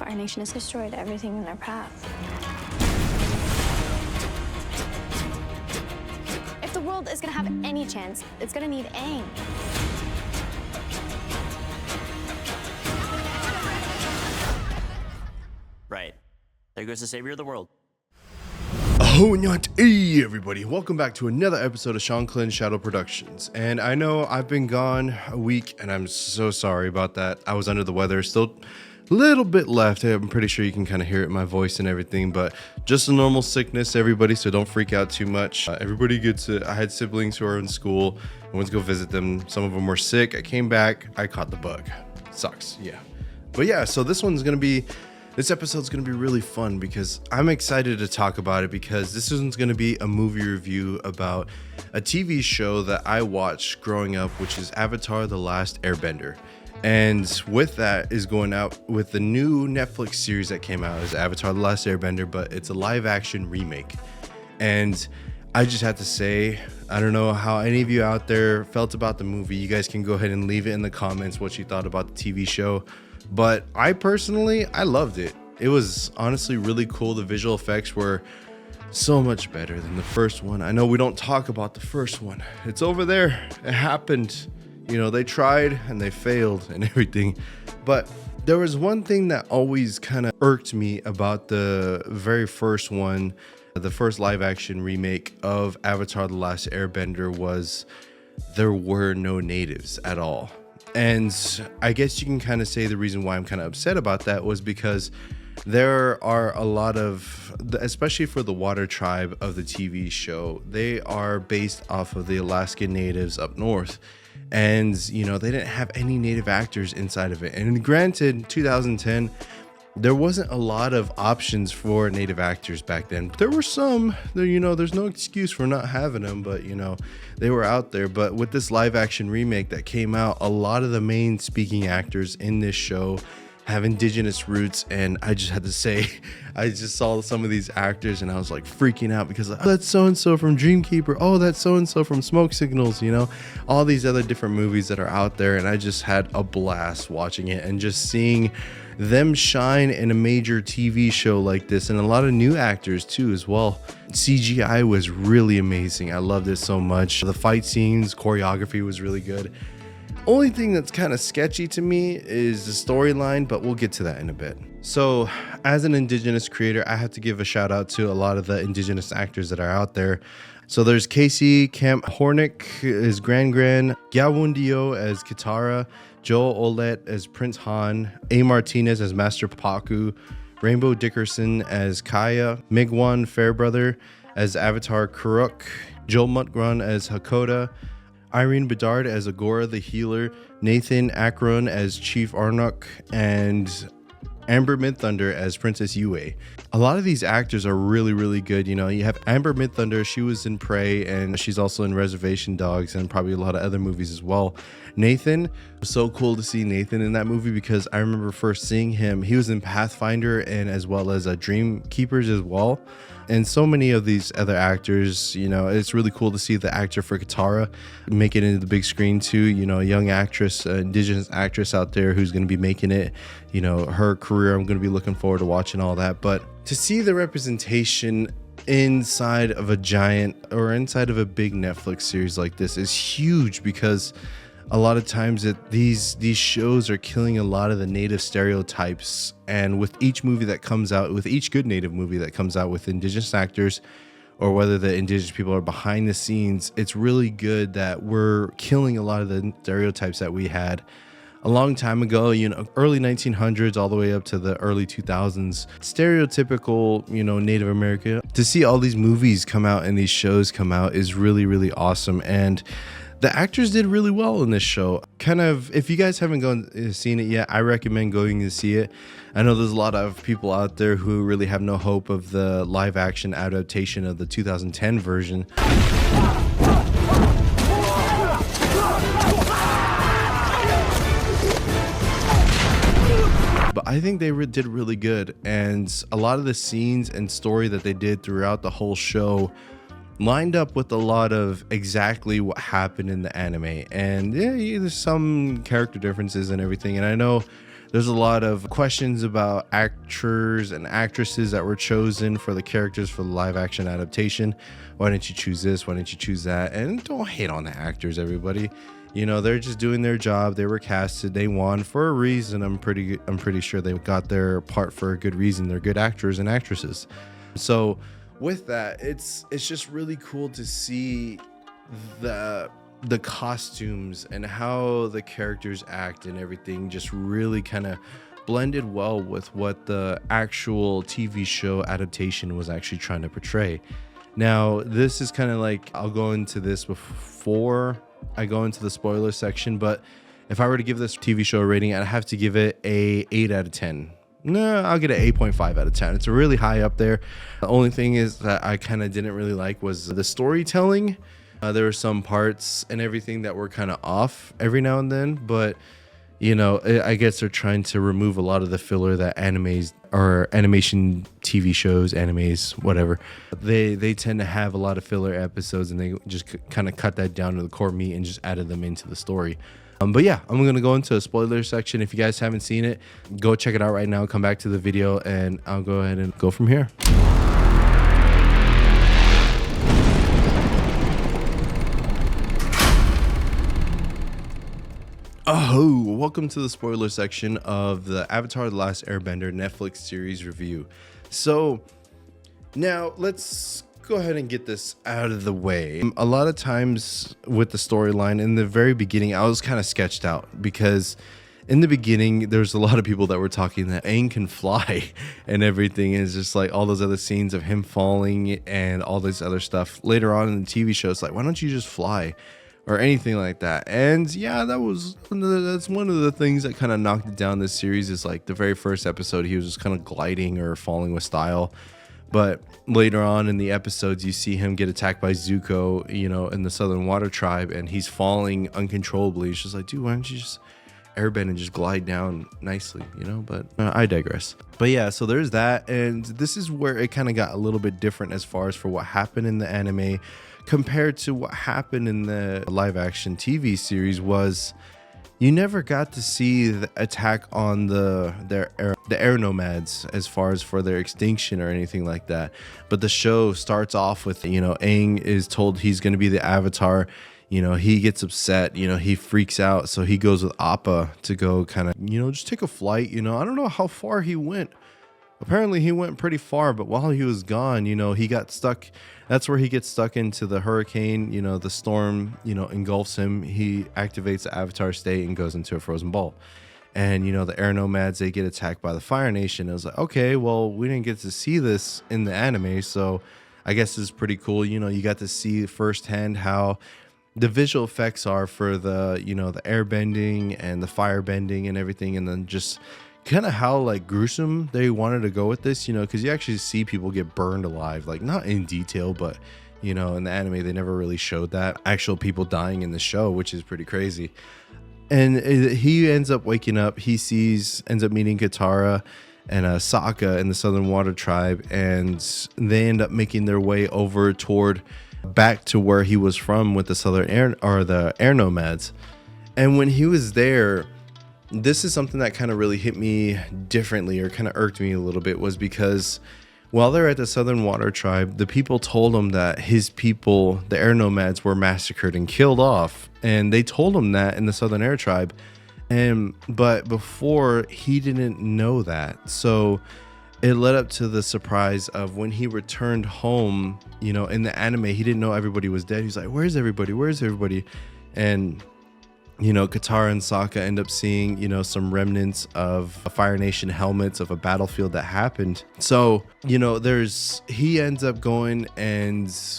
if our nation has destroyed everything in their path? If the world is gonna have any chance, it's gonna need Aang. Right. There goes the savior of the world. Oh, not hey everybody. Welcome back to another episode of Shanclen Shadow Productions. And I know I've been gone a week and I'm so sorry about that. I was under the weather, still a little bit left. I'm pretty sure you can kind of hear it in my voice and everything, but just a normal sickness, everybody, so don't freak out too much. Everybody gets it. I had siblings who are in school. I went to go visit them. Some of them were sick. I came back. I caught the bug. Sucks. Yeah. But yeah, so this episode's going to be really fun because I'm excited to talk about it, because this one's going to be a movie review about a TV show that I watched growing up, which is Avatar: The Last Airbender. And with that is going out with the new Netflix series that came out, is Avatar: The Last Airbender, but it's a live action remake. And I just have to say, I don't know how any of you out there felt about the movie. You guys can go ahead and leave it in the comments what you thought about the TV show. But I personally, I loved it. It was honestly really cool. The visual effects were so much better than the first one. I know we don't talk about the first one. It's over there. It happened. You know, they tried and they failed and everything. But there was one thing that always kind of irked me about the very first one, the first live action remake of Avatar: The Last Airbender, was there were no natives at all. And I guess you can kind of say the reason why I'm kind of upset about that was because there are a lot of, especially for the water tribe of the TV show, they are based off of the Alaskan natives up north. And, you know, they didn't have any native actors inside of it. And granted, 2010, there wasn't a lot of options for native actors back then. There were some, you know, there's no excuse for not having them, but, you know, they were out there. But with this live action remake that came out, a lot of the main speaking actors in this show have indigenous roots. And I just had to say, I just saw some of these actors and I was like freaking out because, oh, that's so-and-so from Dreamkeeper. Oh, that's so-and-so from Smoke Signals, you know, all these other different movies that are out there. And I just had a blast watching it and just seeing them shine in a major TV show like this, and a lot of new actors too as well. CGI was really amazing. I loved it so much. The fight scenes, choreography was really good. Only thing that's kind of sketchy to me is the storyline, but we'll get to that in a bit. So as an indigenous creator, I have to give a shout out to a lot of the indigenous actors that are out there. So there's Casey Camp-Horinek as Gran, Gyawundio as Katara, Joel Olet as Prince Han, A. Martinez as Master Paku, Rainbow Dickerson as Kaya, Migwan Fairbrother as Avatar Kuruk, Joel Mutgrun as Hakoda, Irene Bedard as Agora the Healer, Nathan Akron as Chief Arnok, and Amber Midthunder as Princess Yue. A lot of these actors are really, really good. You know, you have Amber Midthunder, she was in Prey, and she's also in Reservation Dogs and probably a lot of other movies as well. Nathan, it was so cool to see Nathan in that movie because I remember first seeing him. He was in Pathfinder and as well as Dream Keepers as well. And so many of these other actors, you know, it's really cool to see the actor for Katara make it into the big screen too. You know, a young actress, indigenous actress out there who's going to be making it, you know, her career. I'm going to be looking forward to watching all that. But to see the representation inside of a giant or inside of a big Netflix series like this is huge, because a lot of times these shows are killing a lot of the native stereotypes. And with each movie that comes out, with each good native movie that comes out with indigenous actors, or whether the indigenous people are behind the scenes, it's really good that we're killing a lot of the stereotypes that we had a long time ago, you know, early 1900s all the way up to the early 2000s. Stereotypical, you know, Native American. To see all these movies come out and these shows come out is really, really awesome. And the actors did really well in this show. Kind of, if you guys haven't seen it yet, I recommend going to see it. I know there's a lot of people out there who really have no hope of the live action adaptation of the 2010 version. But I think they did really good, and a lot of the scenes and story that they did throughout the whole show lined up with a lot of exactly what happened in the anime. And yeah, there's some character differences and everything, and I know there's a lot of questions about actors and actresses that were chosen for the characters for the live action adaptation. Why didn't you choose this? Why didn't you choose that? And don't hate on the actors, everybody. You know, they're just doing their job. They were casted. They won for a reason. I'm pretty sure they got their part for a good reason. They're good actors and actresses. So with that, it's just really cool to see the costumes and how the characters act and everything just really kind of blended well with what the actual TV show adaptation was actually trying to portray. Now, this is kind of like, I'll go into this before I go into the spoiler section, but if I were to give this TV show a rating, I'd have to give it a 8 out of 10. No, I'll get an 8.5 out of 10. It's really high up there. The only thing is that I kind of didn't really like was the storytelling. There were some parts and everything that were kind of off every now and then, but you know, I guess they're trying to remove a lot of the filler that animes or animation TV shows, animes, whatever, they tend to have a lot of filler episodes, and they just kind of cut that down to the core meat and just added them into the story. But yeah, I'm going to go into a spoiler section. If you guys haven't seen it, go check it out right now. Come back to the video and I'll go ahead and go from here. Oh, welcome to the spoiler section of the Avatar: The Last Airbender Netflix series review. So now let's go ahead and get this out of the way. A lot of times with the storyline in the very beginning, I was kind of sketched out because in the beginning, there's a lot of people that were talking that Aang can fly and everything. Is just like all those other scenes of him falling and all this other stuff. Later on in the TV show, it's like, why don't you just fly? Or anything like that. And yeah, that's one of the things that kind of knocked it down this series. Is like the very first episode, he was just kind of gliding or falling with style. But later on in the episodes, you see him get attacked by Zuko, you know, in the Southern Water Tribe, and he's falling uncontrollably. It's just like, dude, why don't you just airbend and just glide down nicely, you know? But I digress. But yeah, so there's that. And this is where it kind of got a little bit different as far as for what happened in the anime compared to what happened in the live action TV series. Was you never got to see the attack on the air nomads as far as for their extinction or anything like that. But the show starts off with, you know, Aang is told he's going to be the Avatar. You know, he gets upset, you know, he freaks out. So he goes with Appa to go kind of, you know, just take a flight. You know, I don't know how far he went. Apparently he went pretty far, but while he was gone, you know, he got stuck. That's where he gets stuck into the hurricane. You know, the storm, you know, engulfs him. He activates the Avatar state and goes into a frozen ball. And, you know, the air nomads, they get attacked by the Fire Nation. It was like, okay, well, we didn't get to see this in the anime, so I guess it's pretty cool. You know, you got to see firsthand how the visual effects are for the, you know, the air bending and the fire bending and everything. And then just kind of how like gruesome they wanted to go with this, you know, because you actually see people get burned alive, like not in detail, but you know, in the anime they never really showed that actual people dying in the show, which is pretty crazy. And he ends up waking up, ends up meeting Katara and Sokka in the Southern Water Tribe, and they end up making their way over toward back to where he was from with the Southern Air, or the air nomads. And when he was there, this is something that kind of really hit me differently, or kind of irked me a little bit, was because while they're at the Southern Water Tribe, the people told him that his people, the air nomads, were massacred and killed off. And they told him that in the Southern Air Tribe. But before, he didn't know that. So it led up to the surprise of when he returned home, you know, in the anime, he didn't know everybody was dead. He's like, where's everybody? Where's everybody? And you know, Katara and Sokka end up seeing, you know, some remnants of a Fire Nation helmets of a battlefield that happened. So, you know, he ends up going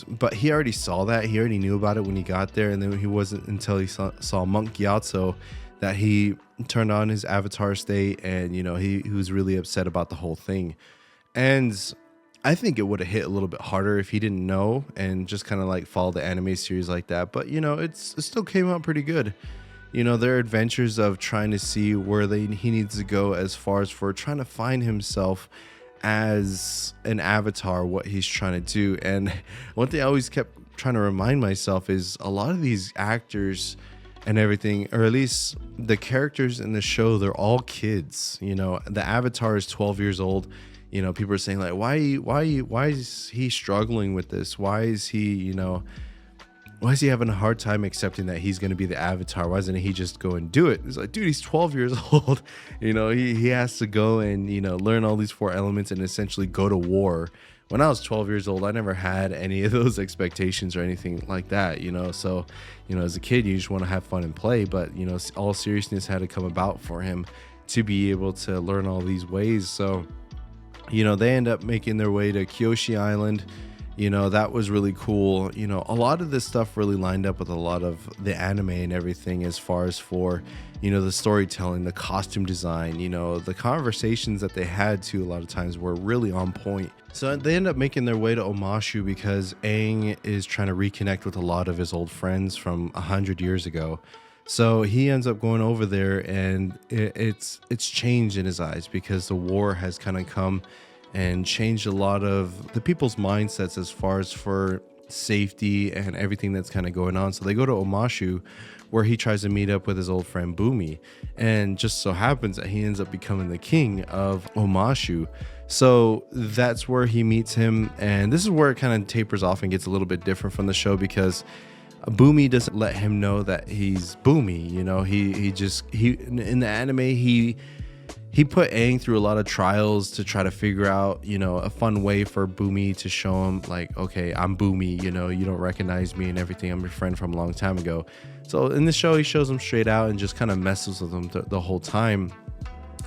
but he already saw that. He already knew about it when he got there. And then he wasn't until he saw Monk Gyatso that he turned on his Avatar state. And, you know, he was really upset about the whole thing. And I think it would have hit a little bit harder if he didn't know and just kind of like follow the anime series like that. But, you know, it still came out pretty good. You know, their adventures of trying to see where he needs to go as far as for trying to find himself as an avatar, what he's trying to do. And one thing I always kept trying to remind myself is a lot of these actors and everything, or at least the characters in the show, they're all kids. You know, the Avatar is 12 years old. You know, people are saying like, why is he struggling with this? Why is he having a hard time accepting that he's going to be the Avatar? Why doesn't he just go and do it? It's like, dude, he's 12 years old. You know, he has to go and, you know, learn all these 4 elements and essentially go to war. When I was 12 years old, I never had any of those expectations or anything like that, you know. So, you know, as a kid, you just want to have fun and play. But, you know, all seriousness had to come about for him to be able to learn all these ways. So, you know, they end up making their way to Kyoshi Island. You know, that was really cool. You know, a lot of this stuff really lined up with a lot of the anime and everything, as far as for, you know, the storytelling, the costume design, you know, the conversations that they had to a lot of times were really on point. So they end up making their way to Omashu because Aang is trying to reconnect with a lot of his old friends from 100 years ago. So he ends up going over there, and it's changed in his eyes because the war has kind of come and changed a lot of the people's mindsets as far as for safety and everything that's kind of going on. So they go to Omashu, where he tries to meet up with his old friend Bumi, and just so happens that he ends up becoming the king of Omashu. So that's where he meets him, and this is where it kind of tapers off and gets a little bit different from the show, because Bumi doesn't let him know that he's Bumi. You know, he in the anime, he put Aang through a lot of trials to try to figure out, you know, a fun way for Bumi to show him like, okay, I'm Bumi, you know, you don't recognize me and everything. I'm your friend from a long time ago. So in the show, he shows him straight out and just kind of messes with him the whole time.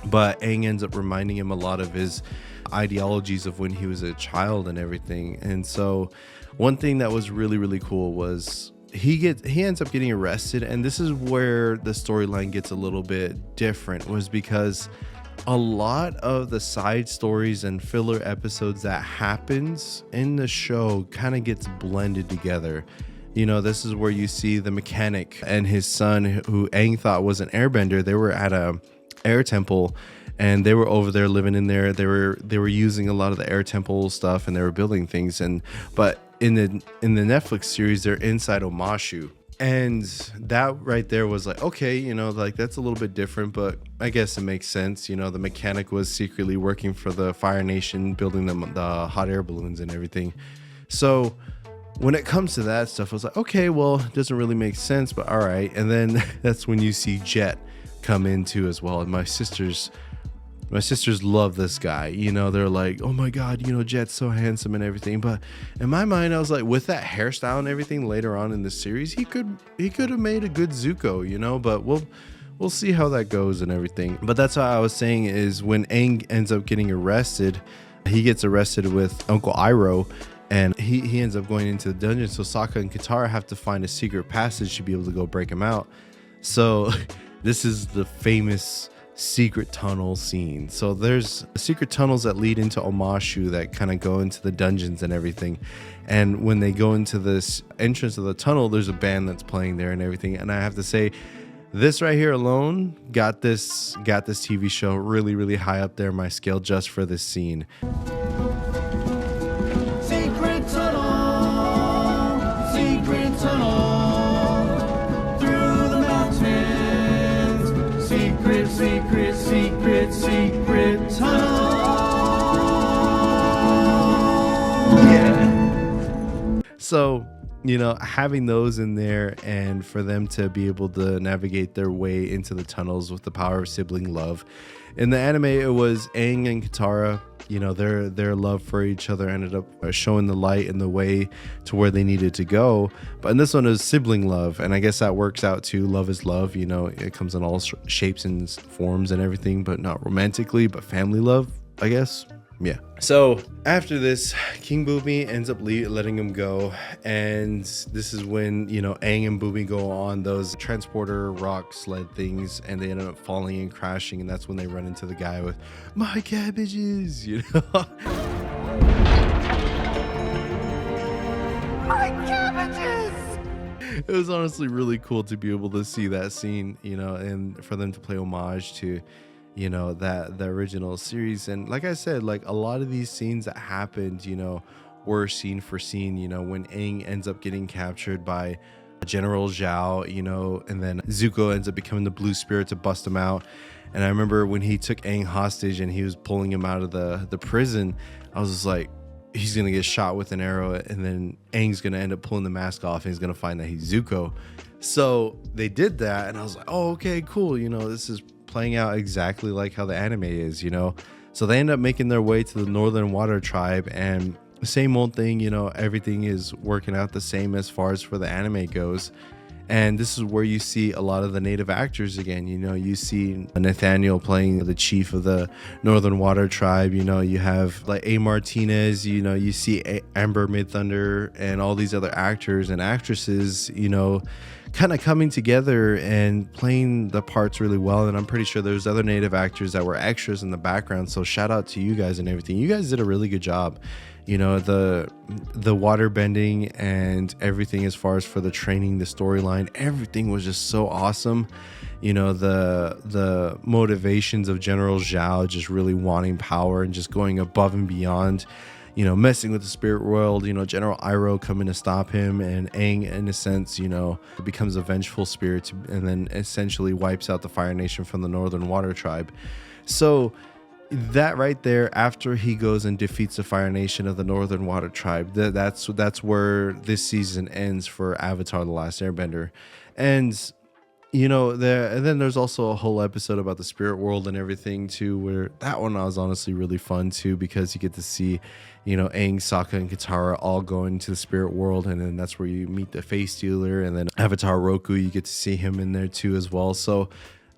But Aang ends up reminding him a lot of his ideologies of when he was a child and everything. And so one thing that was really, really cool was he ends up getting arrested. And this is where the storyline gets a little bit different, was because a lot of the side stories and filler episodes that happens in the show kind of gets blended together. You know, this is where you see the mechanic and his son, who Aang thought was an airbender. They were at a air temple, and they were over there living in there. They were using a lot of the air temple stuff, and they were building things. But in the Netflix series, they're inside Omashu. And that right there was like, okay, you know, like that's a little bit different, but I guess it makes sense. You know, the mechanic was secretly working for the Fire Nation, building them the hot air balloons and everything. So when it comes to that stuff, I was like, okay, well, it doesn't really make sense, but all right. And then that's when you see Jet come in too as well. And my sisters love this guy. You know, they're like, oh my God, you know, Jet's so handsome and everything. But in my mind, I was like, with that hairstyle and everything later on in the series, he could have made a good Zuko, you know, but we'll see how that goes and everything. But that's how I was saying, is when Aang ends up getting arrested, he gets arrested with Uncle Iroh, and he ends up going into the dungeon. So Sokka and Katara have to find a secret passage to be able to go break him out. So this is the famous secret tunnel scene. So there's secret tunnels that lead into Omashu that kind of go into the dungeons and everything. And when they go into this entrance of the tunnel, there's a band that's playing there and everything. And I have to say, this right here alone got this TV show really, really high up there in my scale just for this scene. Secret tunnel through the mountains. Secret tunnel. Yeah. So, you know, having those in there, and for them to be able to navigate their way into the tunnels with the power of sibling love. In the anime, it was Aang and Katara. You know, their love for each other ended up showing the light and the way to where they needed to go. But in this one, it was sibling love, and I guess that works out too. Love is love. You know, it comes in all shapes and forms and everything, but not romantically, but family love, I guess. Yeah. So after this, King Bumi ends up letting him go, and this is when, you know, Aang and Bumi go on those transporter rock sled things, and they end up falling and crashing, and that's when they run into the guy with my cabbages, you know. My cabbages! It was honestly really cool to be able to see that scene, you know, and for them to play homage to, you know, the original series. And like I said, like a lot of these scenes that happened, you know, were scene for scene. You know, when Aang ends up getting captured by General Zhao, you know, and then Zuko ends up becoming the blue spirit to bust him out. And I remember when he took Aang hostage and he was pulling him out of the prison, I was just like, he's gonna get shot with an arrow, and then Aang's gonna end up pulling the mask off and he's gonna find that he's Zuko. So they did that, and I was like, oh, okay, cool, you know, this is playing out exactly like how the anime is, you know. So they end up making their way to the Northern Water Tribe, and the same old thing, you know, everything is working out the same as far as for the anime goes. And this is where you see a lot of the native actors again. You know, you see Nathaniel playing the chief of the Northern Water Tribe. You know, you have like A. Martinez, you know, you see Amber Midthunder and all these other actors and actresses, you know, kind of coming together and playing the parts really well. And I'm pretty sure there's other native actors that were extras in the background. So shout out to you guys and everything. You guys did a really good job. You know, the water bending and everything as far as for the training, the storyline, everything was just so awesome. You know, the motivations of General Zhao just really wanting power and just going above and beyond, you know, messing with the spirit world, you know, General Iroh coming to stop him, and Aang, in a sense, you know, becomes a vengeful spirit and then essentially wipes out the Fire Nation from the Northern Water Tribe. So that right there, after he goes and defeats the Fire Nation of the Northern Water Tribe, that's where this season ends for Avatar: The Last Airbender. And you know, and then there's also a whole episode about the spirit world and everything too, where that one was honestly really fun too, because you get to see, you know, Aang, Sokka, and Katara all go into the spirit world, and then that's where you meet the face dealer, and then Avatar Roku, you get to see him in there too as well. So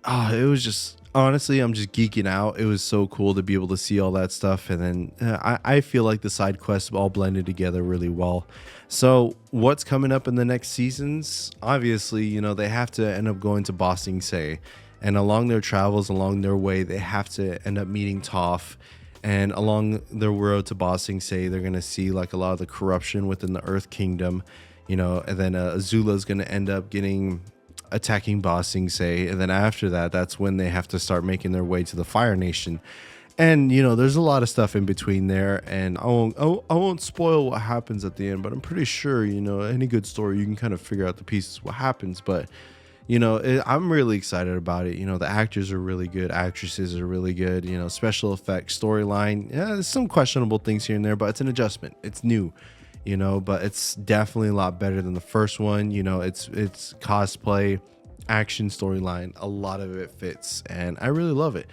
it was just, honestly, I'm just geeking out. It was so cool to be able to see all that stuff. And then I feel like the side quests all blended together really well. So what's coming up in the next seasons? Obviously, you know, they have to end up going to Ba Sing Se. And along their travels, along their way, they have to end up meeting Toph. And along their road to Ba Sing Se, they're going to see like a lot of the corruption within the Earth Kingdom, you know, and then Azula's going to end up attacking Ba Sing Se, and then after that, that's when they have to start making their way to the Fire Nation. And you know, there's a lot of stuff in between there, and I won't spoil what happens at the end, but I'm pretty sure, you know, any good story, you can kind of figure out the pieces what happens. But you know, I'm really excited about it. You know, the actors are really good, actresses are really good, you know, special effects, storyline, yeah, there's some questionable things here and there, but it's an adjustment, it's new, you know, but it's definitely a lot better than the first one. You know, it's cosplay, action, storyline, a lot of it fits, and I really love it.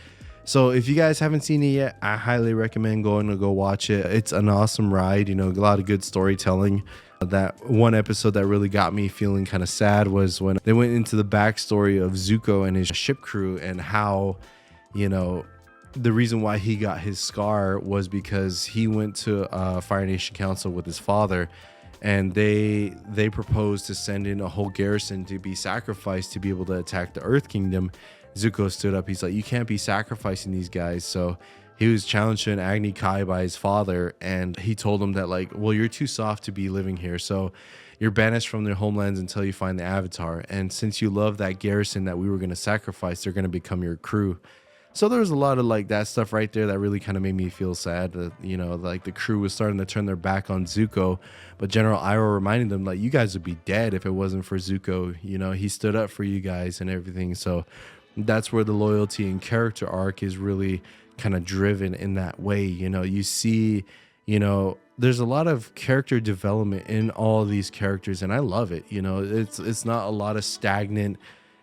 So if you guys haven't seen it yet, I highly recommend going to go watch it. It's an awesome ride, you know, a lot of good storytelling. That one episode that really got me feeling kind of sad was when they went into the backstory of Zuko and his ship crew, and how, you know, the reason why he got his scar was because he went to Fire Nation Council with his father, and they proposed to send in a whole garrison to be sacrificed to be able to attack the Earth Kingdom. Zuko stood up. He's like, you can't be sacrificing these guys. So he was challenged to an Agni Kai by his father, and he told him that, like, well, you're too soft to be living here, so you're banished from their homelands until you find the Avatar. And since you love that garrison that we were going to sacrifice, they're going to become your crew. So there was a lot of like that stuff right there that really kind of made me feel sad that, you know, like the crew was starting to turn their back on Zuko, but General Iroh reminded them, like, you guys would be dead if it wasn't for Zuko. You know, he stood up for you guys and everything. So that's where the loyalty and character arc is really kind of driven in that way. You know, you see, you know, there's a lot of character development in all of these characters, and I love it. You know, it's not a lot of stagnant,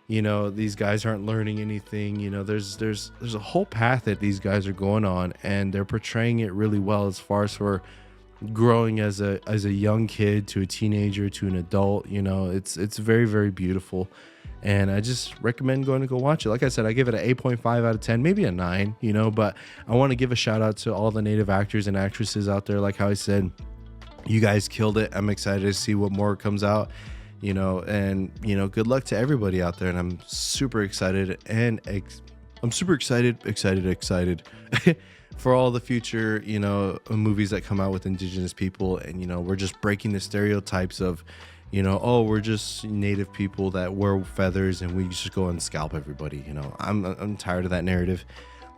you know, these guys aren't learning anything. You know, there's a whole path that these guys are going on, and they're portraying it really well as far as for growing as a young kid to a teenager to an adult. You know, it's very, very beautiful, and I just recommend going to go watch it. Like I said, I give it an 8.5 out of 10, maybe a 9, you know, but I want to give a shout out to all the native actors and actresses out there. Like how I said, you guys killed it. I'm excited to see what more comes out, you know, and, you know, good luck to everybody out there. And I'm super excited, and I'm super excited for all the future, you know, movies that come out with Indigenous people. And, you know, we're just breaking the stereotypes of, you know, oh, we're just native people that wear feathers and we just go and scalp everybody. You know, I'm tired of that narrative.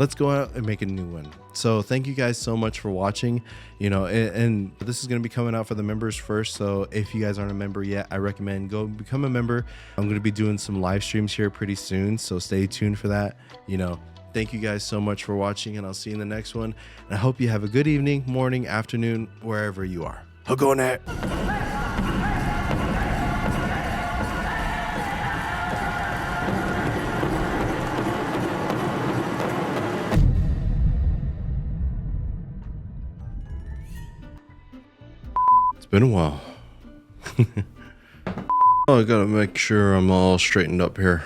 let's go out and make a new one. So thank you guys so much for watching, you know, and this is going to be coming out for the members first. So if you guys aren't a member yet, I recommend go become a member. I'm going to be doing some live streams here pretty soon, so stay tuned for that. You know, thank you guys so much for watching, and I'll see you in the next one. And I hope you have a good evening, morning, afternoon, wherever you are. Hagonet. It's been a while. Oh, I gotta make sure I'm all straightened up here.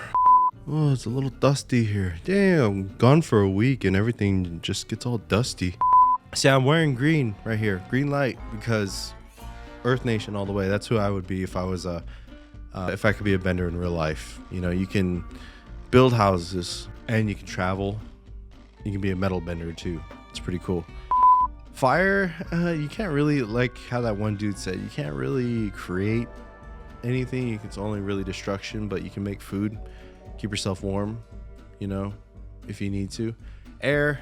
Oh, it's a little dusty here. Damn, gone for a week and everything just gets all dusty. See, I'm wearing green right here, green light, because Earth Nation all the way. That's who I would be if I was if I could be a bender in real life. You know, you can build houses and you can travel. You can be a metal bender too. It's pretty cool. Fire, you can't really, like how that one dude said, you can't really create anything. It's only really destruction, but you can make food, keep yourself warm, you know, if you need to. Air,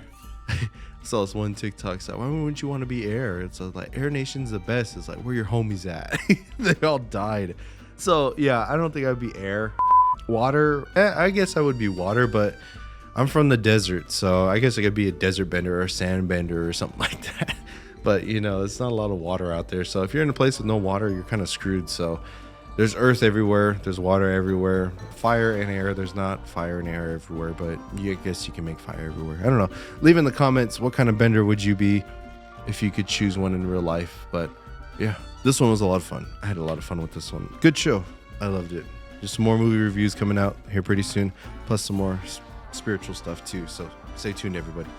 I saw this one TikTok said, why wouldn't you want to be air? It's like Air Nation's the best. It's like, where your homies at? They all died. So yeah, I don't think I'd be air. Water, I guess I would be water, but I'm from the desert, so I guess I could be a desert bender or a sand bender or something like that. But you know, it's not a lot of water out there. So if you're in a place with no water, you're kind of screwed. So there's earth everywhere, there's water everywhere, fire and air. There's not fire and air everywhere, but I guess you can make fire everywhere. I don't know. Leave in the comments, what kind of bender would you be if you could choose one in real life? But yeah, this one was a lot of fun. I had a lot of fun with this one. Good show. I loved it. Just some more movie reviews coming out here pretty soon, plus some more spiritual stuff too. So stay tuned, everybody.